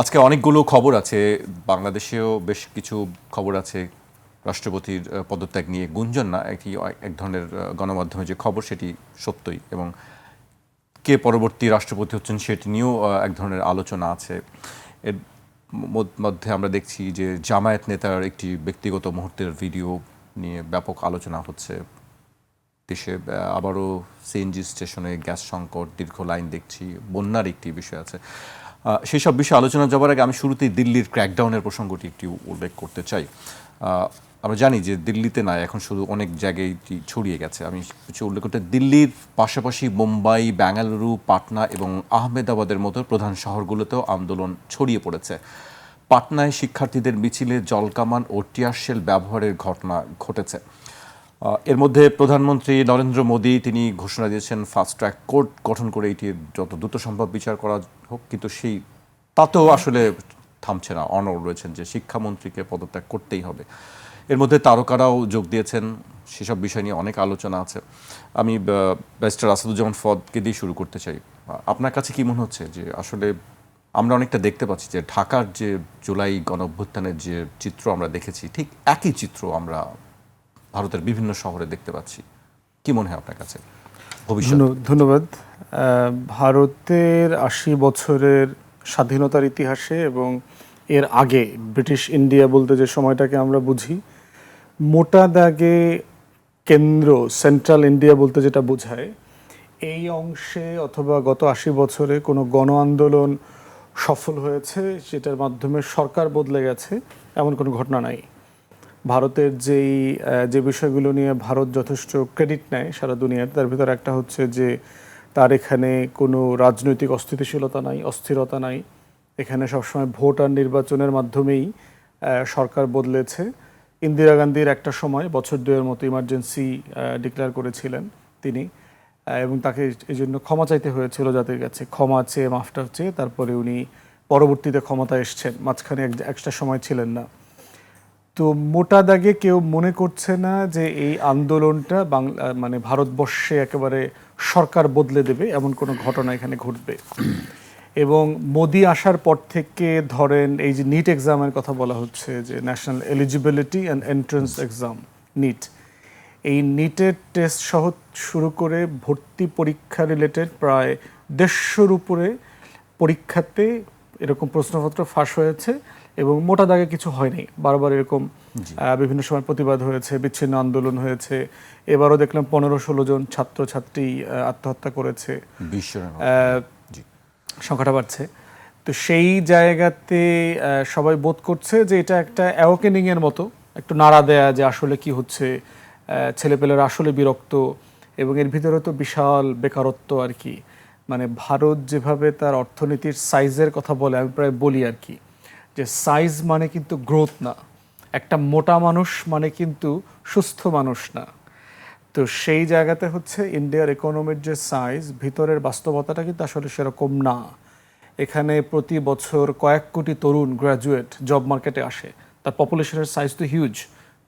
আজকে অনেকগুলো খবর আছে, বাংলাদেশেও বেশ কিছু খবর আছে রাষ্ট্রপতির পদত্যাগ নিয়ে। গুঞ্জন না, এক ধরনের গণমাধ্যমে যে খবর সেটি সত্যই, এবং কে পরবর্তী রাষ্ট্রপতি হচ্ছেন সেটি নিয়েও এক ধরনের আলোচনা আছে। এর মধ্যে আমরা দেখছি যে জামায়াত নেতার একটি ব্যক্তিগত মুহূর্তের ভিডিও নিয়ে ব্যাপক আলোচনা হচ্ছে দেশে। আবারও সিএনজি স্টেশনে গ্যাস সংকট, দীর্ঘ লাইন দেখছি, বন্যার একটি বিষয় আছে। সেই সব বিষয়ে আলোচনা যাওয়ার আগে আমি শুরুতেই দিল্লির ক্র্যাকডাউনের প্রসঙ্গটি একটু উল্লেখ করতে চাই। আমরা জানি যে দিল্লিতে নয়, এখন শুধু অনেক জায়গায় ছড়িয়ে গেছে। আমি কিছু উল্লেখ করতে, দিল্লির পাশাপাশি মুম্বাই, বেঙ্গালুরু, পাটনা এবং আহমেদাবাদের মতো প্রধান শহরগুলোতেও আন্দোলন ছড়িয়ে পড়েছে। পাটনায় শিক্ষার্থীদের মিছিলে জলকামান ও টিয়ার শেল ব্যবহারের ঘটনা ঘটেছে। এর মধ্যে প্রধানমন্ত্রী নরেন্দ্র মোদী তিনি ঘোষণা দিয়েছেন ফাস্ট ট্র্যাক কোর্ট গঠন করে এটির যত দ্রুত সম্ভব বিচার করা হোক, কিন্তু তাতেও আসলে থামছে না, অনড় রয়েছেন যে শিক্ষামন্ত্রীকে পদত্যাগ করতেই হবে। এর মধ্যে তারকারাও যোগ দিয়েছেন, সেসব বিষয় নিয়ে অনেক আলোচনা আছে। আমি ব্যারিস্টার আসাদুজ্জামান ফদকে দিয়ে শুরু করতে চাই। আপনার কাছে কি মনে হচ্ছে যে আসলে আমরা অনেকটা দেখতে পাচ্ছি যে ঢাকার যে জুলাই গণঅভ্যুত্থানের যে চিত্র আমরা দেখেছি, ঠিক একই চিত্র আমরা ভারতের বিভিন্ন শহরে দেখতে পাচ্ছি? কি মনে হয় আপনার কাছে ভবিষ্যৎ? ধন্যবাদ। ভারতের ৮০ বছরের স্বাধীনতার ইতিহাসে এবং এর আগে ব্রিটিশ ইন্ডিয়া বলতে যে সময়টাকে আমরা বুঝি, মোটা দাগে কেন্দ্র সেন্ট্রাল ইন্ডিয়া বলতে যেটা বোঝায়, এই অংশে অথবা গত ৮০ বছরে কোনো গণ আন্দোলন সফল হয়েছে যেটার মাধ্যমে সরকার বদলে গেছে, এমন কোনো ঘটনা নাই। ভারতের যে বিষয়গুলো নিয়ে ভারত যথেষ্ট ক্রেডিট নেয় সারা দুনিয়াতে, তার ভিতরে একটা হচ্ছে যে তার এখানে কোনো রাজনৈতিক অস্থিরতা নাই। এখানে সবসময় ভোট আর নির্বাচনের মাধ্যমেই সরকার বদলেছে। ইন্দিরা গান্ধীর একটা সময় বছর দুয়ের মতো ইমার্জেন্সি ডিক্লেয়ার করেছিলেন তিনি, এবং তাকে এই জন্য ক্ষমা চাইতে হয়েছিল জাতির কাছে। ক্ষমা চেয়ে, মাফটা চেয়ে তারপরে উনি পরবর্তীতে ক্ষমতায় এসছেন, মাঝখানে একটা সময় ছিলেন না। তো মোটা দাগে কেউ মনে করছে না যে এই আন্দোলনটা মানে ভারতবর্ষে একেবারে সরকার বদলে দেবে, এমন কোনো ঘটনা এখানে ঘটবে। এবং মোদি আসার পর থেকে ধরেন এই যে নিট এক্সামের কথা বলা হচ্ছে, যে national eligibility and entrance exam NEET, এই নিটের টেস্ট সহ শুরু করে ভর্তি পরীক্ষা রিলেটেড প্রায় ১৫০-র উপরে পরীক্ষাতে এরকম প্রশ্নপত্র ফাঁস হয়েছে, এবং মোটা দাগে কিছু হয়নি। বারবার এরকম বিভিন্ন সময় প্রতিবাদ হয়েছে, বিচ্ছিন্ন আন্দোলন হয়েছে। এবারও দেখলাম ১৫-১৬ জন ছাত্রছাত্রী আত্মহত্যা করেছে, সংখ্যাটা বাড়ছে। তো সেই জায়গাতে সবাই বোধ করছে যে এটা একটা অ্যাওকেনিং এর মতো, একটু নাড়া দেয়া যে আসলে কি হচ্ছে, ছেলেপেলেরা আসলে বিরক্ত, এবং এর ভিতরে তো বিশাল বেকারত্ব আর কি। মানে ভারত যেভাবে তার অর্থনীতির সাইজের কথা বলে, আমি প্রায় বলি আর কি, যে সাইজ মানে কিন্তু গ্রোথ না, একটা মোটা মানুষ মানে কিন্তু সুস্থ মানুষ না। তো সেই জায়গাতে হচ্ছে ইন্ডিয়ার ইকোনমির যে সাইজ, ভিতরের বাস্তবতাটা কিন্তু আসলে সেরকম না। এখানে প্রতি বছর কয়েক কোটি তরুণ গ্র্যাজুয়েট জব মার্কেটে আসে, তার পপুলেশনের সাইজ তো হিউজ,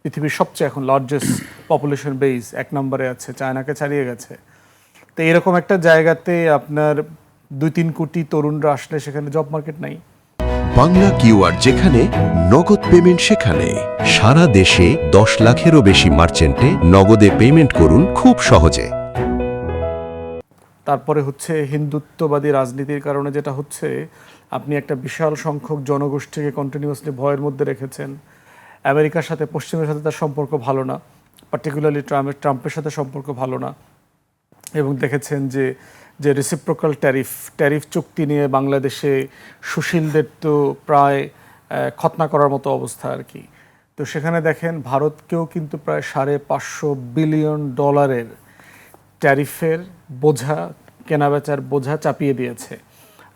পৃথিবীর সবচেয়ে এখন লার্জেস্ট পপুলেশন বেস, ১ নম্বরে আছে, চায়নাকে ছাড়িয়ে গেছে। তো এরকম একটা জায়গাতে আপনার ২-৩ কোটি তরুণরা আসলে সেখানে জব মার্কেট নাই। বাংলা কিউআর যেখানে নগদ পেমেন্ট সেখানে সারা দেশে ১০ লাখেরও বেশি মার্চেন্টে নগদে পেমেন্ট করুন খুব সহজে। তারপরে হচ্ছে হিন্দুত্ববাদী রাজনীতির কারণে যেটা হচ্ছে, আপনি একটা বিশাল সংখ্যক জনগোষ্ঠীকে কন্টিনিউয়াসলি ভয়ের মধ্যে রেখেছেন। আমেরিকার সাথে, পশ্চিমের সাথে তার সম্পর্ক ভালো না, পার্টিকুলারলি ট্রাম্পের সাথে সম্পর্ক ভালো না। এবং দেখেছেন যে যে রেসিপ্রোকাল ট্যারিফ চুক্তি নিয়ে বাংলাদেশে সুশীলদের তো প্রায় খতনা করার মতো অবস্থা আর কি। তো সেখানে দেখেন ভারতকেও কিন্তু প্রায় $550 বিলিয়ন ট্যারিফের বোঝা, কেনাবেচার বোঝা চাপিয়ে দিয়েছে।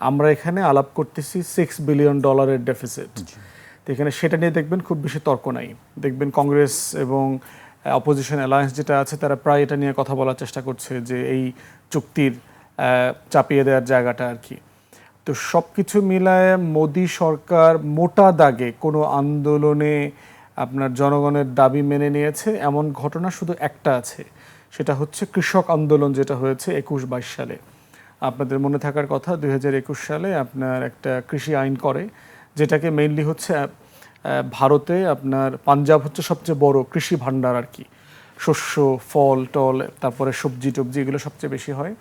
আমরা এখানে আলাপ করতেছি $6 বিলিয়ন ডেফিসিট। তো এখানে সেটা নিয়ে দেখবেন খুব বেশি তর্ক নাই। দেখবেন কংগ্রেস এবং অপোজিশন অ্যালায়েন্স যেটা আছে, তারা প্রায় এটা নিয়ে কথা বলার চেষ্টা করছে যে এই চুক্তির চাপিয়ে দেওয়ার জায়গাটা আর কি। তো সব কিছু মিলায় মোদি সরকার মোটা দাগে কোনো আন্দোলনে আপনার জনগণের দাবি মেনে নিয়েছে এমন ঘটনা শুধু একটা আছে, সেটা হচ্ছে কৃষক আন্দোলন যেটা হয়েছে ২১-২২ সালে। আপনাদের মনে থাকার কথা 2021 সালে আপনার একটা কৃষি আইন করে, যেটাকে মেইনলি হচ্ছে ভারতে আপনার পাঞ্জাব হচ্ছে সবচেয়ে বড় কৃষি ভাণ্ডার আর কি, শস্য ফল টল তারপরে সবজি টবজি এগুলো সবচেয়ে বেশি হয়।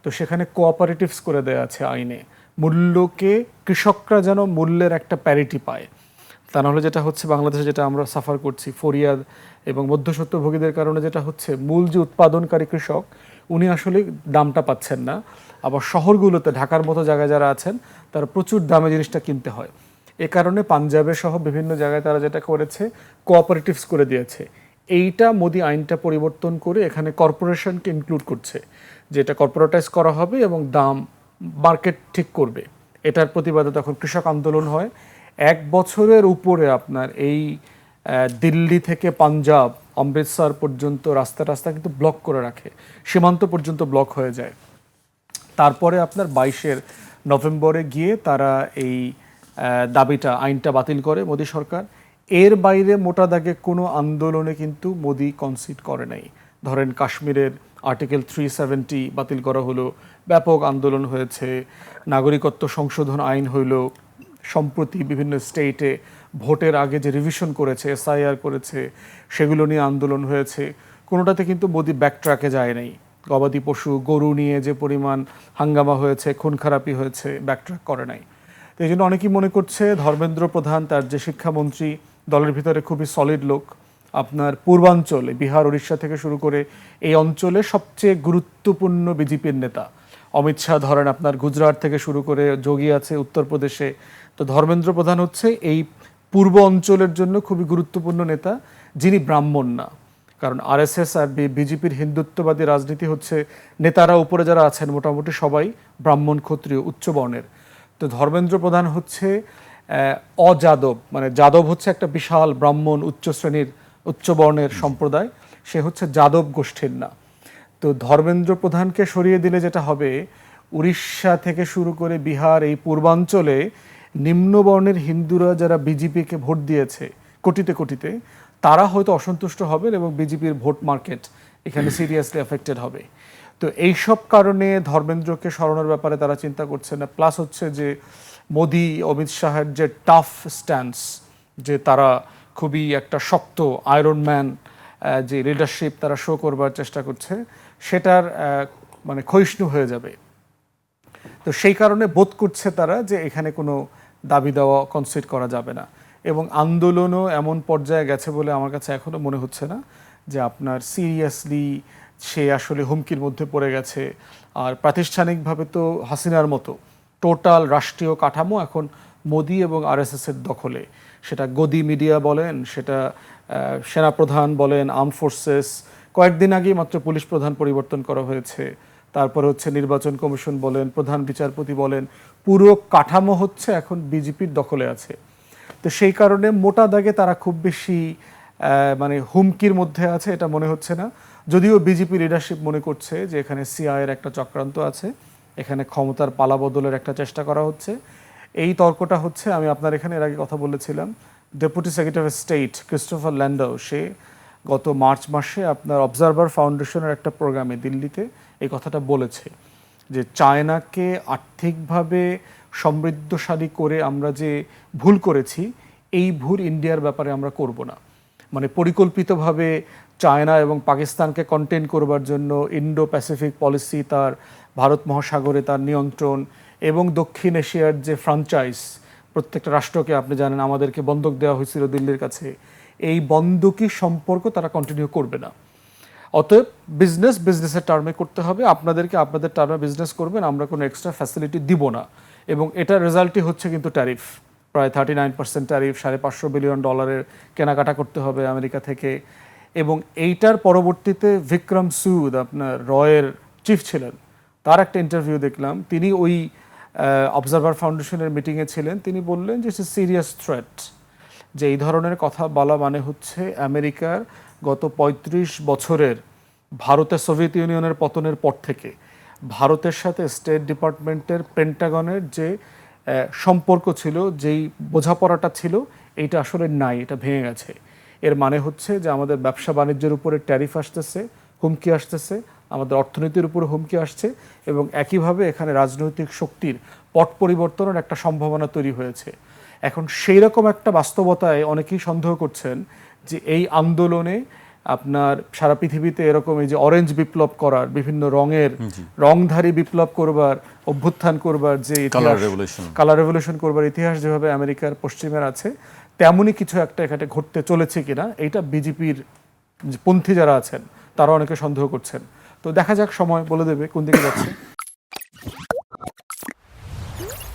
তো সেখানে কোঅপারেটিভস করে দেওয়া আছে আইনে, মূল্যকে কৃষকরা যেন মূল্যের একটা প্যারিটি পায়। তা নাহলে যেটা হচ্ছে বাংলাদেশে যেটা আমরা সাফার করছি, ফরিয়াদ এবং মধ্যস্বত্বভোগীদের কারণে যেটা হচ্ছে, মূল যে উৎপাদনকারী কৃষক উনি আসলে দামটা পাচ্ছেন না। আবার শহরগুলোতে ঢাকার মতো জায়গায় যারা আছেন তারা প্রচুর দামে জিনিসটা কিনতে হয়। এ কারণে পাঞ্জাবে সহ বিভিন্ন জায়গায় তারা যেটা করেছে, কোঅপারেটিভস করে দিয়েছে। এইটা মোদি আইনটা পরিবর্তন করে এখানে কর্পোরেশনকে ইনক্লুড করছে, যেটা কর্পোরেটাইজ করা হবে এবং দাম মার্কেট ঠিক করবে। এটার প্রতিবাদে তখন কৃষক আন্দোলন হয়। 1 বছরের উপরে আপনার এই দিল্লি থেকে পাঞ্জাব অমৃতসর পর্যন্ত রাস্তা কিন্তু ব্লক করে রাখে, সীমান্ত পর্যন্ত ব্লক হয়ে যায়। তারপরে আপনার 22 নভেম্বরে গিয়ে তারা এই দাবিটা আইনটা বাতিল করে মোদি সরকার। এর বাইরে মোটা দাগে কোনো আন্দোলনে কিন্তু মোদি কনসিড করে নাই। ধরেন কাশ্মীরের আর্টিকেল 370 বাতিল করা হলো, ব্যাপক আন্দোলন হয়েছে। নাগরিকত্ব সংশোধন আইন হইল, সম্প্রতি বিভিন্ন স্টেটে ভোটের আগে যে রিভিশন করেছে, এসআইআর করেছে, সেগুলো নিয়ে আন্দোলন হয়েছে। কোনোটাতে কিন্তু মোদি ব্যাকট্র্যাকে যায় নাই। গবাদি পশু গরু নিয়ে যে পরিমাণ হাঙ্গামা হয়েছে, খুন খারাপি হয়েছে, ব্যাকট্র্যাক করে নাই। তো এই জন্য অনেকেই মনে করছে ধর্মেন্দ্র প্রধান, তার যে শিক্ষামন্ত্রী, দলের ভিতরে খুবই সলিড লোক। আপনার পূর্বাঞ্চলে বিহার উড়িষ্যা থেকে শুরু করে এই অঞ্চলে সবচেয়ে গুরুত্বপূর্ণ বিজেপির নেতা। অমিত শাহ ধরেন আপনার গুজরাট থেকে শুরু করে, যোগী আছে উত্তরপ্রদেশে। তো ধর্মেন্দ্র প্রধান হচ্ছে এই পূর্ব অঞ্চলের জন্য খুবই গুরুত্বপূর্ণ নেতা, যিনি ব্রাহ্মণ না। কারণ আরএসএস আর বিজেপির হিন্দুত্ববাদী রাজনীতি হচ্ছে, নেতারা উপরে যারা আছেন মোটামুটি সবাই ব্রাহ্মণ ক্ষত্রিয় উচ্চ বর্ণের। তো ধর্মেন্দ্র প্রধান হচ্ছে অযাদব, মানে যাদব হচ্ছে একটা বিশাল ব্রাহ্মণ উচ্চ শ্রেণীর উচ্চ বর্ণের সম্প্রদায়, সে হচ্ছে যাদব গোষ্ঠীর না। তো ধর্মেন্দ্র প্রধানকে সরিয়ে দিলে যেটা হবে, উড়িষ্যা থেকে শুরু করে বিহার এই পূর্বাঞ্চলে নিম্নবর্ণের হিন্দুরা যারা বিজেপিকে ভোট দিয়েছে কোটিতে কোটিতে, তারা হয়তো অসন্তুষ্ট হবেন এবং বিজেপির ভোট মার্কেট এখানে সিরিয়াসলি এফেক্টেড হবে। তো এইসব কারণে ধর্মেন্দ্রকে সরানোর ব্যাপারে তারা চিন্তা করছে না। প্লাস হচ্ছে যে মোদি অমিত শাহের যে টাফ স্ট্যান্স, যে তারা খুবই একটা শক্ত আয়রন ম্যান যে লিডারশিপ তারা শো করবার চেষ্টা করছে, সেটার মানে ক্ষয়িষ্ণু হয়ে যাবে। তো সেই কারণে বোধ করছে তারা যে এখানে কোনো দাবি দেওয়া কনসিড করা যাবে না। এবং আন্দোলনও এমন পর্যায়ে গেছে বলে আমার কাছে এখনও মনে হচ্ছে না যে আপনার সিরিয়াসলি সে আসলে হুমকির মধ্যে পড়ে গেছে। আর প্রাতিষ্ঠানিকভাবে তো হাসিনার মতো টোটাল রাষ্ট্রীয় কাঠামো এখন মোদি এবং আরএসএসের দখলে। সেটা গদি মিডিয়া বলেন, সেটা সেনাপ্রধান বলেন, আর্ম ফোর্সেস, কয়েকদিন আগেই মাত্র পুলিশ প্রধান পরিবর্তন করা হয়েছে। তারপরে হচ্ছে নির্বাচন কমিশন বলেন, প্রধান বিচারপতি বলেন, পুরো কাঠামো হচ্ছে এখন বিজেপির দখলে আছে। তো সেই কারণে মোটা দাগে তারা খুব বেশি মানে হুমকির মধ্যে আছে এটা মনে হচ্ছে না। যদিও বিজেপি লিডারশিপ মনে করছে যে এখানে সিআইয়ের একটা চক্রান্ত আছে, এখানে ক্ষমতার পালাবদলের একটা চেষ্টা করা হচ্ছে। এই তর্কটা হচ্ছে, আমি আপনার এখানে এর আগে কথা বলেছিলাম, deputy secretary of state Christopher Landau, সে গত মার্চ মাসে আপনার অবজারভার ফাউন্ডেশনের একটা প্রোগ্রামে দিল্লিতে এই কথাটা বলেছে যে চায়নাকে আর্থিকভাবে সমৃদ্ধশালী করে আমরা যে ভুল করেছি, এই ভুল ইন্ডিয়ার ব্যাপারে আমরা করব না। মানে পরিকল্পিতভাবে চায়না এবং পাকিস্তানকে কন্টেন করবার জন্য ইন্ডো প্যাসিফিক পলিসি, তার ভারত মহাসাগরে তার নিয়ন্ত্রণ এবং দক্ষিণ এশিয়ার যে ফ্রাঞ্চাইজ, প্রত্যেকটা রাষ্ট্রকে আপনি জানেন আমাদেরকে বন্ধক দেওয়া হয়েছিল দিল্লির কাছে, এই বন্ধকি সম্পর্ক তারা কন্টিনিউ করবে না। অতএব বিজনেসের টার্মে করতে হবে, আপনাদেরকে আপনাদের টার্মে বিজনেস করবেন, আমরা কোনো এক্সট্রা ফ্যাসিলিটি দিব না। এবং এটার রেজাল্টই হচ্ছে কিন্তু ট্যারিফ, প্রায় 39% ট্যারিফ, $550 বিলিয়ন কেনাকাটা করতে হবে আমেরিকা থেকে। এবং এইটার পরবর্তীতে বিক্রম সুদ, আপনার রয়ের চিফ ছিলেন, তার একটা ইন্টারভিউ দেখলাম, তিনি ওই অবজারভার ফাউন্ডেশনের মিটিংয়ে ছিলেন। তিনি বললেন যে ইটস এ সিরিয়াস থ্রেট, যে এই ধরনের কথা বলা মানে হচ্ছে আমেরিকার গত 35 বছরের ভারতের সোভিয়েত ইউনিয়নের পতনের পর থেকে ভারতের সাথে স্টেট ডিপার্টমেন্টের পেন্টাগনের যে সম্পর্ক ছিল, যেই বোঝাপড়াটা ছিল, এইটা আসলে নাই, এটা ভেঙে গেছে। এর মানে হচ্ছে যে আমাদের ব্যবসা বাণিজ্যের উপরে ট্যারিফ আসতেছে, হুমকি আসতেছে, আমাদের অর্থনীতির উপর হুমকি আসছে এবং একইভাবে এখানে রাজনৈতিক শক্তির পট পরিবর্তনের একটা সম্ভাবনা তৈরি হয়েছে। এখন সেই রকম একটা বাস্তবতায় অনেকেই সন্দেহ করছেন যে এই আন্দোলনে আপনার সারা পৃথিবীতে এরকম এই যে অরেঞ্জ বিপ্লব করার, বিভিন্ন রংধারী বিপ্লব করবার, অভ্যুত্থান করবার যে কালার রেভলিউশন করবার ইতিহাস যেভাবে আমেরিকার পশ্চিমের আছে, তেমনই কিছু একটা এখানে ঘটতে চলেছে কিনা এইটা বিজেপির পন্থী যারা আছেন তারা অনেকে সন্দেহ করছেন। তো দেখা যাক, সময় বলে দেবে কোন দিকে যাচ্ছে।